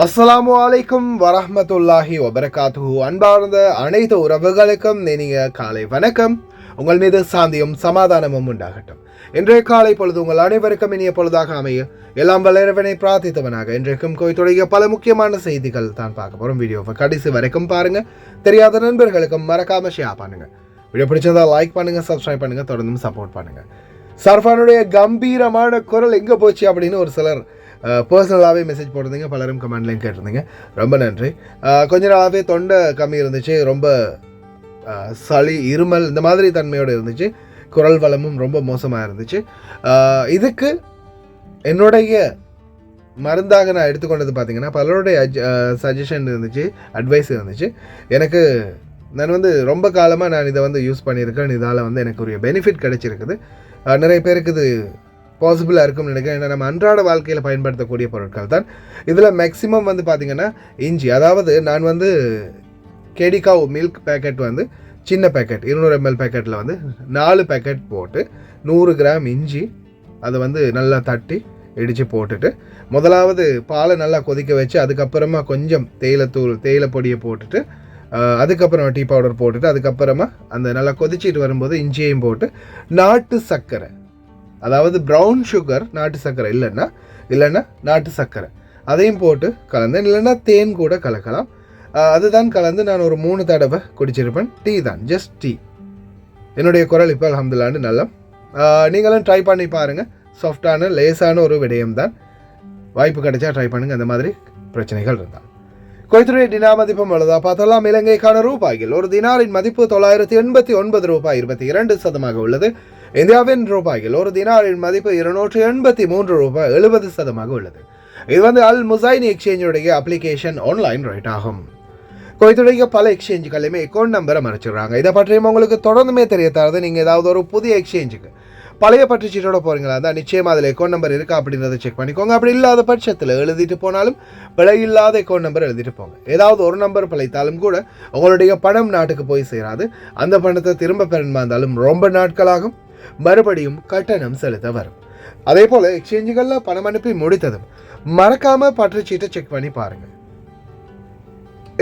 அஸ்ஸலாமு அலைக்கும் வரஹ்மத்துல்லாஹி வபரகாத்துஹு. அன்பார்ந்த அனைத்து உறவுகளுக்கும் இனிய காலை வணக்கம். உங்கள் மீது சாந்தியும் சமாதானமும் உண்டாகட்டும். இன்றைய காலை பொழுது உங்கள் அனைவருக்கும் இனிய பொழுதாக அமைய எல்லாம் வல்லரவனை பிரார்த்தித்தவனாக இன்றைக்கும் கோய்த்துடைய பல முக்கியமான செய்திகள் தான் பார்க்க போகிறோம். வீடியோவை கடைசி வரைக்கும் பாருங்க. தெரியாத நண்பர்களுக்கும் மறக்காம ஷேர் பண்ணுங்க. வீடியோ பிடிச்சதா லைக் பண்ணுங்க, சப்ஸ்கிரைப் பண்ணுங்க, தொடர்ந்து சப்போர்ட் பண்ணுங்க. சர்ஃபானுடைய கம்பீரமான குரல் எங்கே போச்சு அப்படின்னு ஒரு சிலர் பர்சனலாகவே மெசேஜ் போட்டிருந்தீங்க, பலரும் கமெண்ட்லையும் கேட்டிருந்தீங்க. ரொம்ப நன்றி. கொஞ்ச நாளாகவே தொண்டை கம்மி இருந்துச்சு, ரொம்ப சளி இருமல் இந்த மாதிரி தன்மையோடு இருந்துச்சு, குரல் வளமும் ரொம்ப மோசமாக இருந்துச்சு. இதுக்கு என்னுடைய மருந்தாக நான் எடுத்துக்கொண்டது பார்த்திங்கன்னா பலருடைய சஜஷன் இருந்துச்சு, அட்வைஸ் இருந்துச்சு. நான் ரொம்ப காலமாக நான் இதை யூஸ் பண்ணியிருக்கேன். இதால் எனக்கு ஒரு பெனிஃபிட் கிடைச்சிருக்குது. நிறைய பேருக்கு இது பாசிபிளாக இருக்கும்னு நினைக்கிறேன். ஏன்னா நம்ம அன்றாட வாழ்க்கையில் பயன்படுத்தக்கூடிய பொருட்கள் தான். இதில் மேக்ஸிமம் பார்த்திங்கன்னா இஞ்சி, அதாவது நான் கேடிகாவ் மில்க் பேக்கெட் சின்ன பேக்கெட் 200 ml பேக்கெட்டில் 4 பேக்கெட் போட்டு 100 கிராம் இஞ்சி அதை நல்லா தட்டி இடித்து போட்டுட்டு முதலாவது பாலை நல்லா கொதிக்க வச்சு அதுக்கப்புறமா கொஞ்சம் தேயிலை பொடியை போட்டுட்டு அதுக்கப்புறம் டீ பவுடர் போட்டுட்டு அதுக்கப்புறமா அந்த நல்லா கொதிச்சிட்டு வரும்போது இஞ்சியையும் போட்டு நாட்டு சர்க்கரை, அதாவது ப்ரௌன் சுகர், நாட்டு சர்க்கரை இல்லைன்னா நாட்டு சர்க்கரை அதையும் போட்டு கலந்தேன். இல்லைன்னா தேன் கூட கலக்கலாம். அதுதான் கலந்து நான் ஒரு 3 தடவை குடிச்சிருப்பேன். டீ தான், ஜஸ்ட் டீ. என்னுடைய குரல் இப்போ அல்ஹம்துலில்லாஹ் நல்லா. நீங்களும் ட்ரை பண்ணி பாருங்கள். சாஃப்டான லேசான ஒரு விடயம் தான். வாய்ப்பு கிடைச்சா ட்ரை பண்ணுங்கள். அந்த மாதிரி பிரச்சனைகள் இருந்தால். குவைத்துடைய டினார் மதிப்பு உள்ளதா பார்த்தலாம். இலங்கைக்கான ரூபாய்கள் ஒரு தினாரின் மதிப்பு 989 ரூபாய் 22 சதமாக உள்ளது. இந்தியாவின் ரூபாய்கள் ஒரு தினாரின் மதிப்பு 283 ரூபாய் 70 சதமாக உள்ளது. இது அல் முசைன் எக்ஸ்சேஞ்சுடைய அப்ளிகேஷன் ஆன்லைன் ரேட் ஆகும். குவைத்துடைய பல எக்ஸ்சேஞ்சுகளுமே அக்கௌண்ட் நம்பரை மறைச்சிடுறாங்க. இதை பற்றியும் உங்களுக்கு தொடர்ந்துமே தெரிய தரது. நீங்கள் ஏதாவது ஒரு புதிய எக்ஸ்சேஞ்சுக்கு பழைய பற்றுச்சீட்டோட போகிறீங்களா தான் நிச்சயமாக அதில் அக்கௌண்ட் நம்பர் இருக்கா அப்படின்றத செக் பண்ணிக்கோங்க. அப்படி இல்லாத பட்சத்தில் எழுதிட்டு போனாலும் பிழை இல்லாத அக்கௌண்ட் நம்பர் எழுதிட்டு போங்க. ஏதாவது ஒரு நம்பர் பிழைத்தாலும் கூட உங்களுடைய பணம் நாட்டுக்கு போய் சேராது. அந்த பணத்தை திரும்ப பெறணுமா இருந்தாலும் ரொம்ப நாட்களாகும். மறுபடியும் கட்டணம் செலுத்த வரும். அதே போல் எக்ஸ்சேஞ்சுகளில் பணம் அனுப்பி முடித்ததும் மறக்காமல் பற்றுச்சீட்டை செக் பண்ணி பாருங்கள்.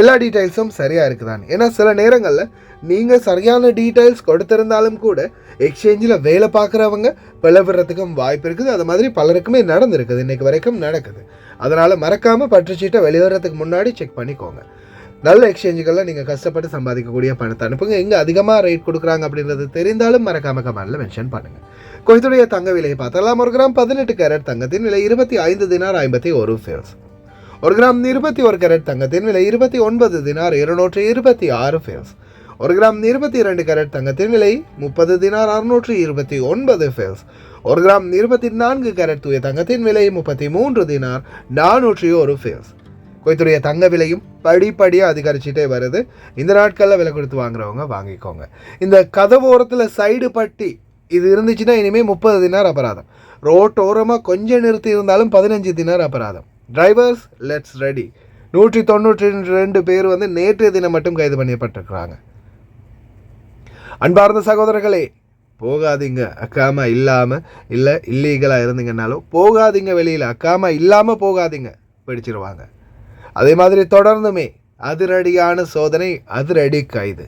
எல்லா டீட்டெயில்ஸும் சரியாக இருக்குதான். ஏன்னா சில நேரங்களில் நீங்கள் சரியான டீட்டெயில்ஸ் கொடுத்திருந்தாலும் கூட எக்ஸ்சேஞ்சில் வேலை பார்க்குறவங்க பிளவுறதுக்கும் வாய்ப்பு இருக்குது. அது மாதிரி பலருக்குமே நடந்திருக்குது, இன்றைக்கு வரைக்கும் நடக்குது. அதனால் மறக்காமல் பற்றுச்சீட்டை வெளிவரத்துக்கு முன்னாடி செக் பண்ணிக்கோங்க. நல்ல எக்ஸ்சேஞ்சுகளில் நீங்கள் கஷ்டப்பட்டு சம்பாதிக்கக்கூடிய பணத்தை அனுப்புங்க. எங்கே அதிகமாக ரேட் கொடுக்குறாங்க அப்படின்றது தெரிந்தாலும் மறக்காம கமெண்டில் மென்ஷன் பண்ணுங்கள். குவைத்துடைய தங்க விலையை பார்த்தலாம். 1 கிராம் 18 கேரட் தங்கத்தின் விலை 25 தினார் 51 ஃபேல்ஸ். 1 கிராம் 21 கேரட் தங்கத்தின் விலை 29 தினார் 226 ஃபேல்ஸ். 1 கிராம் 22 கேரட் தங்கத்தின் விலை 30 தினார் 629 ஃபேல்ஸ். 1 கிராம் 24 கேரட் தூய தங்கத்தின் விலை 33 தினார் 401 ஃபேல்ஸ். குவைத்துடைய தங்க விலையும் படிப்படியாக அதிகரிச்சுட்டே வருது. இந்த நாட்களில் விலை கொடுத்து வாங்குறவங்க வாங்கிக்கோங்க. இந்த கதவோரத்தில் சைடு பட்டி இது இருந்துச்சுன்னா இனிமேல் 30 தினார் அபராதம். ரோட்டோரமாக கொஞ்சம் நிறுத்தி இருந்தாலும் 15 தினார் அபராதம். Drivers let's ready. 192 பேர் நேற்றைய தினம் மட்டும் கைது பண்ணப்பட்டிருக்கிறாங்க. அன்பார்ந்த சகோதரர்களே, போகாதீங்க அக்காமா இல்லாமல். இல்லை இல்லீகலாக இருந்தீங்கன்னாலும் போகாதீங்க வெளியில். அக்காமா இல்லாமல் போகாதீங்க, பிடிச்சிருவாங்க. அதே மாதிரி தொடர்ந்துமே அதிரடியான சோதனை, அதிரடி கைது.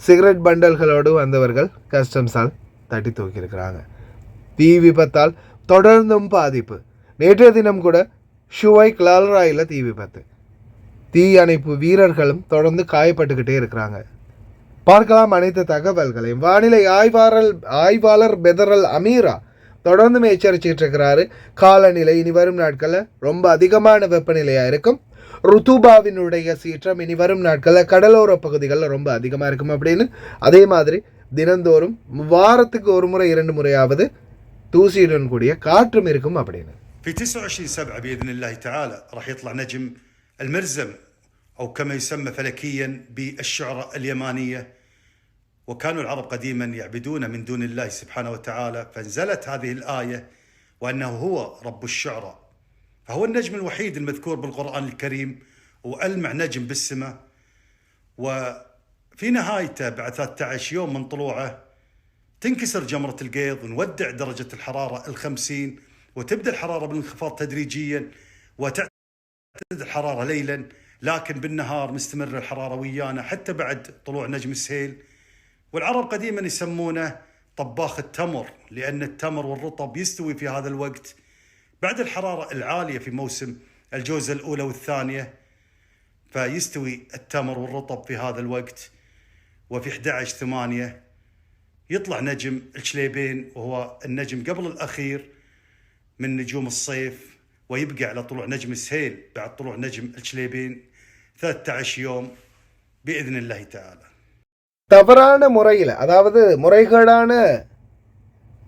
சிகரெட் பண்டல்களோடு வந்தவர்கள் கஸ்டம்ஸால் தட்டி தூக்கியிருக்கிறாங்க. தீ விபத்தால் தொடர்ந்தும் பாதிப்பு. நேற்றைய தினம் கூட ஷுவைக் லால்ராயில் தீ விபத்து. தீ அணைப்பு வீரர்களும் தொடர்ந்து காயப்பட்டுக்கிட்டே இருக்கிறாங்க. பார்க்கலாம் அனைத்து தகவல்களையும். வானிலை ஆய்வாளர் பெதரல் அமீரா தொடர்ந்துமே எச்சரிச்சுட்டு இருக்கிறாரு. காலநிலை இனி வரும் நாட்களில் ரொம்ப அதிகமான வெப்பநிலையாக இருக்கும். ருத்துபாவினுடைய சீற்றம் இனி வரும் நாட்களில் கடலோர பகுதிகளில் ரொம்ப அதிகமாக இருக்கும் அப்படின்னு. அதே மாதிரி தினந்தோறும் வாரத்துக்கு ஒரு முறை 2 முறையாவது தூசியுடன் கூடிய காற்றும் இருக்கும் அப்படின்னு. في 29/7 بإذن الله تعالى راح يطلع نجم المرزم أو كما يسمى فلكيا بالشعرى اليمانية. وكانوا العرب قديما يعبدون من دون الله سبحانه وتعالى، فانزلت هذه الآية وأنه هو رب الشعرى. فهو النجم الوحيد المذكور بالقرآن الكريم وألمع نجم بالسماء. وفي نهايته بعد 13 يوم من طلوعه تنكسر جمرة القيض ونودع درجة الحرارة 50 وتبدأ الحرارة بالانخفاض تدريجيا تعتدل الحرارة ليلا، لكن بالنهار مستمرة الحرارة ويانا حتى بعد طلوع نجم السهيل. والعرب قديما يسمونه طباخ التمر، لأن التمر والرطب يستوي في هذا الوقت بعد الحرارة العالية في موسم الجوزة الأولى والثانية، فيستوي التمر والرطب في هذا الوقت. وفي 11/8 يطلع نجم الشليبين، وهو النجم قبل الأخير من نجوم الصيف، ويبقى على طلوع نجم السهيل بعد طلوع نجم الشليبين 13 يوم بإذن الله تعالى. தவறான முறையில், அதாவது முறைகேடான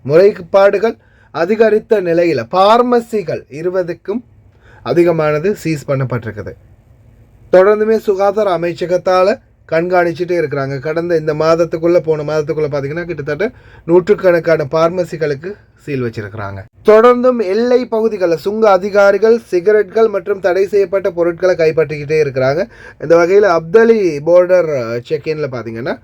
முறைப்பாடுகள் அதிகரித்த நிலையில் பார்மசிகள் 20க்கும் அதிகமானது சீஸ் பண்ணப்பட்டிருக்குது. தொடர்ந்துமே சுகாதார அமைச்சகத்தால் கண்காணிச்சுட்டே இருக்கிறாங்க. கடந்த இந்த மாதத்துக்குள்ளே போன மாதத்துக்குள்ளே பார்த்தீங்கன்னா கிட்டத்தட்ட 100கணக்கான பார்மசிகளுக்கு சீல் வச்சிருக்கிறாங்க. தொடர்ந்தும் எல்லை பகுதிகளில் சுங்க அதிகாரிகள் சிகரெட்கள் மற்றும் தடை செய்யப்பட்ட பொருட்களை கைப்பற்றிக்கிட்டே இருக்கிறாங்க. இந்த வகையில் அப்தலி போர்டர் செக்இனில் பார்த்தீங்கன்னா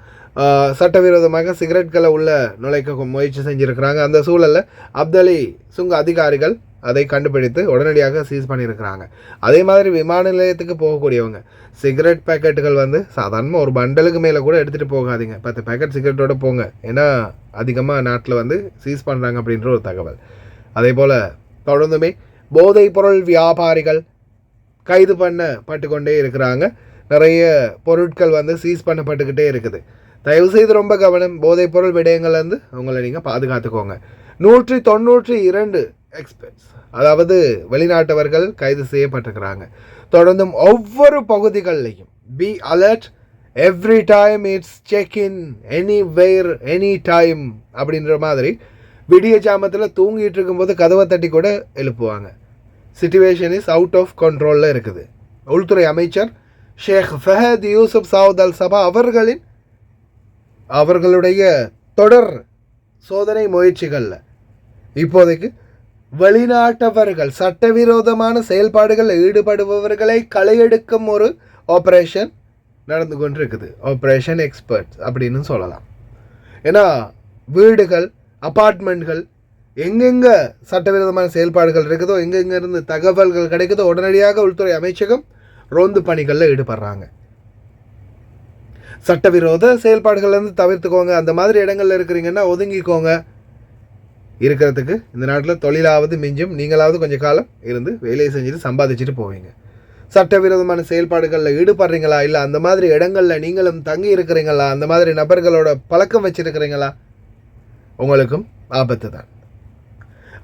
சட்டவிரோதமாக சிகரெட்களை உள்ள நுழைக்க முயற்சி செஞ்சுருக்கிறாங்க. அந்த சூழலில் அப்தலி சுங்க அதிகாரிகள் அதை கண்டுபிடித்து உடனடியாக சீஸ் பண்ணியிருக்கிறாங்க. அதே மாதிரி விமான நிலையத்துக்கு போகக்கூடியவங்க சிகரெட் பேக்கெட்டுகள் சாதாரணமாக ஒரு பண்டலுக்கு மேலே கூட எடுத்துகிட்டு போகாதீங்க. 10 பேக்கெட் சிகரெட்டோடு போங்க, ஏன்னா அதிகமாக நாட்டில் சீஸ் பண்ணுறாங்க அப்படின்ற ஒரு தகவல். அதே போல் தொடர்ந்துமே போதைப் பொருள் வியாபாரிகள் கைது பண்ணப்பட்டு கொண்டே இருக்கிறாங்க. நிறைய பொருட்கள் சீஸ் பண்ணப்பட்டுக்கிட்டே இருக்குது. தயவுசெய்து ரொம்ப கவனம். போதைப் பொருள் விடயங்கள் உங்களை நீங்கள் பாதுகாத்துக்கோங்க. 192 எக்ஸ்பர்ட்ஸ், அதாவது வெளிநாட்டவர்கள் கைது செய்யப்பட்டிருக்கிறாங்க. தொடர்ந்தும் ஒவ்வொரு பகுதிகளிலையும் be alert, every time it's check in, anywhere any time அப்படின்ற மாதிரி விடிய ஜாமத்தில் தூங்கிட்டு இருக்கும்போது கதவை தட்டி கூட எழுப்புவாங்க. சிச்சுவேஷன் இஸ் அவுட் ஆஃப் கண்ட்ரோலில் இருக்குது. உள்துறை அமைச்சர் Sheikh Fahad Yousef Saud Al Sabah அவர்களுடைய தொடர் சோதனை முயற்சிகளில் இப்போதைக்கு வெளிநாட்டவர்கள் சட்டவிரோதமான செயல்பாடுகளில் ஈடுபடுபவர்களை களையெடுக்கும் ஒரு ஆப்ரேஷன் நடந்து கொண்டிருக்குது. ஆப்ரேஷன் எக்ஸ்பர்ட்ஸ் அப்படின்னு சொல்லலாம். ஏன்னா வீடுகள், அப்பார்ட்மெண்ட்கள் எங்கெங்கே சட்டவிரோதமான செயல்பாடுகள் இருக்குதோ, எங்கெங்கிருந்து தகவல்கள் கிடைக்குதோ உடனடியாக உள்துறை அமைச்சகம் ரோந்து பணிகளில் ஈடுபடுறாங்க. சட்டவிரோத செயல்பாடுகள் தவிர்த்துக்கோங்க. அந்த மாதிரி இடங்கள்ல இருக்கிறீங்கன்னா ஒதுங்கிக்கோங்க. இருக்கிறதுக்கு இந்த நாட்டில் தொழிலாவது மிஞ்சும். நீங்களாவது கொஞ்சம் காலம் இருந்து வேலையை செஞ்சுட்டு சம்பாதிச்சுட்டு போவீங்க. சட்டவிரோதமான செயல்பாடுகளில் ஈடுபடுறீங்களா, இல்லை அந்த மாதிரி இடங்களில் நீங்களும் தங்கி இருக்கிறீங்களா, அந்த மாதிரி நபர்களோட பழக்கம் வச்சுருக்கிறீங்களா, உங்களுக்கும் ஆபத்து தான்.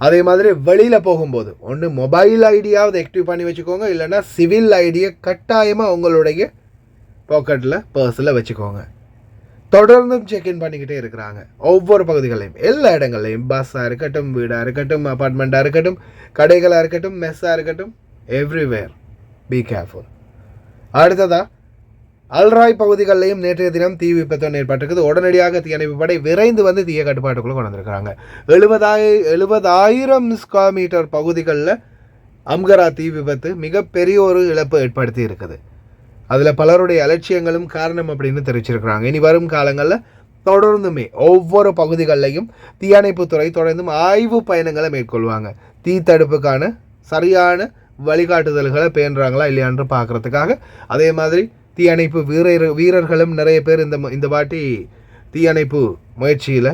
அதே மாதிரி வெளியில் போகும்போது ஒன்று மொபைல் ஐடியாவது ஆக்டிவ் பண்ணி வச்சுக்கோங்க, இல்லைன்னா சிவில் ஐடியை கட்டாயமாக உங்களுடைய பாக்கெட்டில் பர்ஸில் வச்சுக்கோங்க. தொடர்ந்தும் செக்இன் பண்ணிக்கிட்டே இருக்கிறாங்க ஒவ்வொரு பகுதிகளையும், எல்லா இடங்கள்லையும். பஸ்ஸாக இருக்கட்டும், வீடாக இருக்கட்டும், அப்பார்ட்மெண்ட்டாக இருக்கட்டும், கடைகளாக இருக்கட்டும், மெஸ்ஸாக இருக்கட்டும், எவ்ரிவேர் பி கேர்ஃபுல். அடுத்ததாக அல்ராய் பகுதிகளிலையும் நேற்றைய தினம் தீ விபத்து ஏற்பட்டிருக்குது. உடனடியாக தீயணைப்பு படை விரைந்து தீய கட்டுப்பாட்டுக்குள்ளே கொண்டு வந்திருக்கிறாங்க. 70,000 ஸ்கொயர் மீட்டர் பகுதிகளில் அம்கரா தீ விபத்து மிகப்பெரிய ஒரு இழப்பு ஏற்படுத்தி இருக்குது. அதில் பலருடைய அலட்சியங்களும் காரணம் அப்படின்னு தெரிவிச்சிருக்கிறாங்க. இனி வரும் காலங்களில் தொடர்ந்துமே ஒவ்வொரு பகுதிகளிலையும் தீயணைப்புத்துறை தொடர்ந்தும் ஆய்வு பயணங்களை மேற்கொள்வாங்க. தீ தடுப்புக்கான சரியான வழிகாட்டுதல்களை பேணுறாங்களா இல்லையான்னு பார்க்குறதுக்காக. அதே மாதிரி தீயணைப்பு வீரர்களும் நிறைய பேர் இந்த வாட்டி தீயணைப்பு முயற்சியில்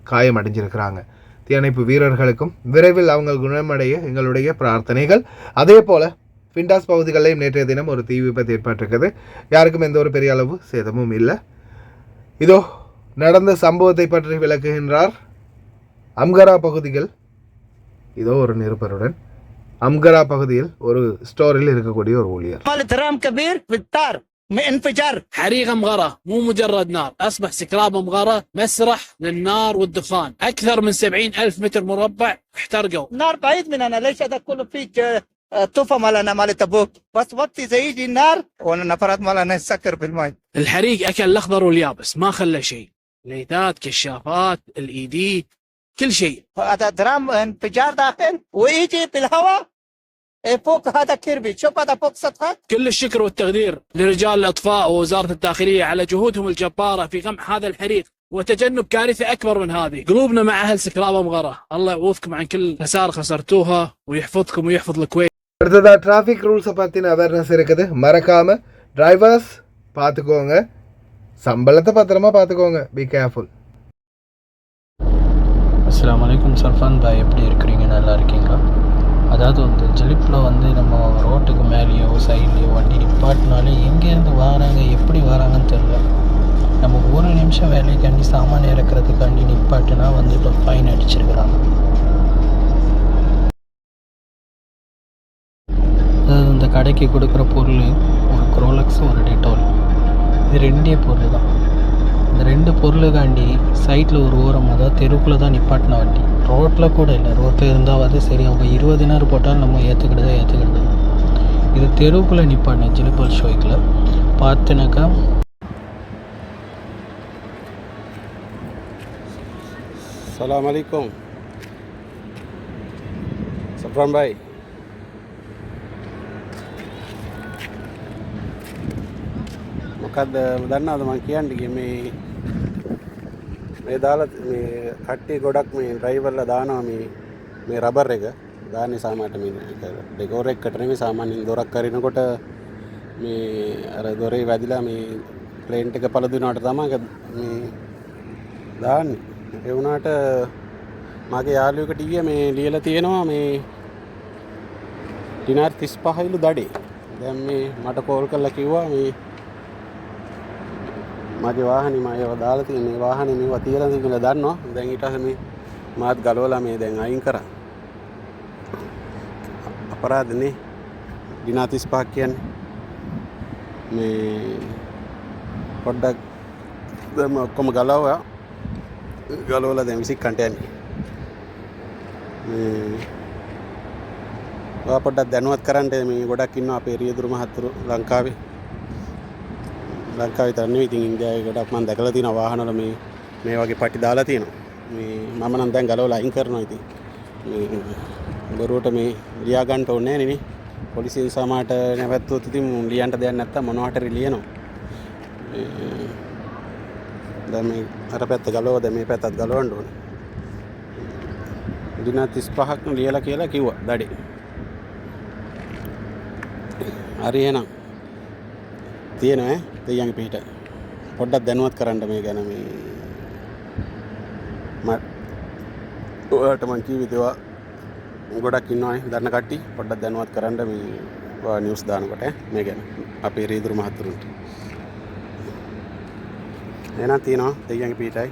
காயமடைஞ்சிருக்கிறாங்க. தீயணைப்பு வீரர்களுக்கும் விரைவில் அவங்க குணமடைய எங்களுடைய பிரார்த்தனைகள். அதே போல் பிண்டாஸ் பகுதிகளிலும் நேற்றைய தினம் ஒரு தீ விபத்து ஏற்பட்டிருக்குது. யாருக்கும் எந்த ஒரு பெரிய அளவு சேதமும் இல்லை. இதோ நடந்த சம்பவத்தை பற்றி விளக்குகின்றார் அம்கரா பகுதிகள். இதோ ஒரு நிருபருடன் அம்கரா பகுதியில் ஒரு ஸ்டோரில் இருக்கக்கூடிய ஒரு ஊழியர். انفجار حريق أمغرة مو مجرد نار، أصبح سكراب أمغرة مسرح للنار والدخان. أكثر من 70,000 متر مربع احترقوا. نار بعيد مننا، ليش هذا كله فيك طوفة مالنا مال تبوك، بس وقت إذا يجي النار ونفرات مالنا يسكر بالماء. الحريق أكل الأخضر واليابس، ما خلى شيء، ليتات، كشافات، الإيدي، كل شيء. هذا درام انفجار داخل ويجي بالهواء فوق هذا كيربي، شوف هذا فوق سطحه. كل الشكر والتقدير لرجال الإطفاء ووزارة الداخلية على جهودهم الجبارة في قمع هذا الحريق وتجنب كارثة أكبر من هذه. قلوبنا مع أهل سكراب أمغرة، الله يعوضكم عن كل خسارة خسرتوها ويحفظكم ويحفظ الكويت. அடுத்ததாக டிராஃபிக் ரூல்ஸை பற்றின அவேர்னஸ் இருக்குது. மறக்காமல் டிரைவர்ஸ் பார்த்துக்கோங்க, சம்பளத்தை பத்திரமா பார்த்துக்கோங்க. Be careful. அஸ்ஸலாமு அலைக்கும் சர்ஃபான் பாய், எப்படி இருக்கிறீங்க? நல்லா இருக்கீங்களா? அதாவது வந்து ஜிலிப்பில் வந்து நம்ம ரோட்டுக்கு மேலேயோ சைட்லேயோ வண்டி நிப்பாட்டினாலே எங்கேருந்து வராங்க எப்படி வராங்கன்னு தெரியல. நம்ம ஒரு நிமிஷம் வேலைக்காண்டி சாமான் இறக்கிறதுக்காண்டி நிப்பாட்டினா வந்து இப்போ ஃபைன் அடிச்சிருக்கிறாங்க. அதாவது இந்த கடைக்கு கொடுக்குற பொருள் ஒரு க்ரோலக்ஸ் ஒரு டெட்டால், இது ரெண்டே பொருள் தான். இந்த ரெண்டு பொருளுக்காண்டி சைட்டில் ஒரு ஓரம், அதாவது தெருக்குள்ளே தான் நிப்பாட்டின வண்டி, ரோட்டில் கூட இல்லை. ரோட்டில் இருந்தாவது சரி, அவங்க 20 தினார் போட்டாலும் நம்ம ஏற்றுக்கிடுது. இது தெருவுக்குள்ளே நிப்பாட்டினேன் ஜிலிபல் ஷோய்க்கில் பார்த்துனாக்கா. Assalamu alaikum Safran bhai. මොකක්ද දන්නවද මම කියන්නේ මේ දාලා මේ කට්ටිය ගොඩක් මේ ඩ්‍රයිවර්ලා දානවා මේ රබර් එක දාන නිසා මට මේ ඩෙකෝර් එකකට නෙමෙයි සාමාන්‍යයෙන් දොරක් කරිනකොට මේ අර දොරේ වැදිලා මේ ප්ලේන්ට් එක පළදුනාට තමයි මේ දාන්නේ. ඒ වුණාට මගේ යාළුවෙකුට ඊයේ මේ ලියලා තියෙනවා මේ දිනාර් 35යිලු දඩේ. දැන් මේ මට කෝල් කරලා කිව්වා මේ මගේ වාහනේ මම ඒවා දාලා තියෙන මේ වාහනේ මේවා තියලා තියෙන දන්නවා. දැන් ඊට පස්සේ මේ මාත් ගලවලා මේ දැන් අයින් කරා. අපරාධනේ දිනා 35ක් කියන්නේ මේ පොඩ්ඩක් දැන් ඔක්කොම ගලවලා දැන් විසික්කන්ට යන්නේ. ඔයා පොඩ්ඩක් දැනුවත් කරන්න. මේ ගොඩක් ඉන්නවා අපේ රියදුරු මහත්තුරු ලංකාවේ විතර නෙවෙයි, ඉතින් ඉන්දියාවේ ගොඩක් මම දැකලා තියෙනවා වාහනවල මේ වගේ පටි දාලා තියෙනවා. මේ මම නම් දැන් ගලවලා අයින් කරනවා. ඉතින් මේ බොරුවට මේ ලියා ගන්න ඕනේ නෑනේ නේ. පොලිසියෙන් සමාට නැවැත්තුවොත් ඉතින් ලියන්න දෙයක් නැත්තම් මොනවා හරි ලියනවා. දැන් මේ අර පැත්ත ගලවලා දැන් මේ පැත්තත් ගලවන්න ඕනේ. දිනා 35ක් ලියලා කියලා කිව්වා දඩේ. හරි එහෙනම් තියෙනවා දෙයියන්ගේ පිට. පොඩ්ඩක් දැනුවත් කරන්න මේ ගැන. මේ ඔයාලට මං කිව්වා ගොඩක් ඉන්නවනේ දන්න කට්ටිය. පොඩ්ඩක් දැනුවත් කරන්න මේ ඔයා නිවුස් දානකොට මේ ගැන අපේ රීදුරු මහත්තුරුන්ට. එහෙනම් තියෙනවා දෙයියන්ගේ පිටයි.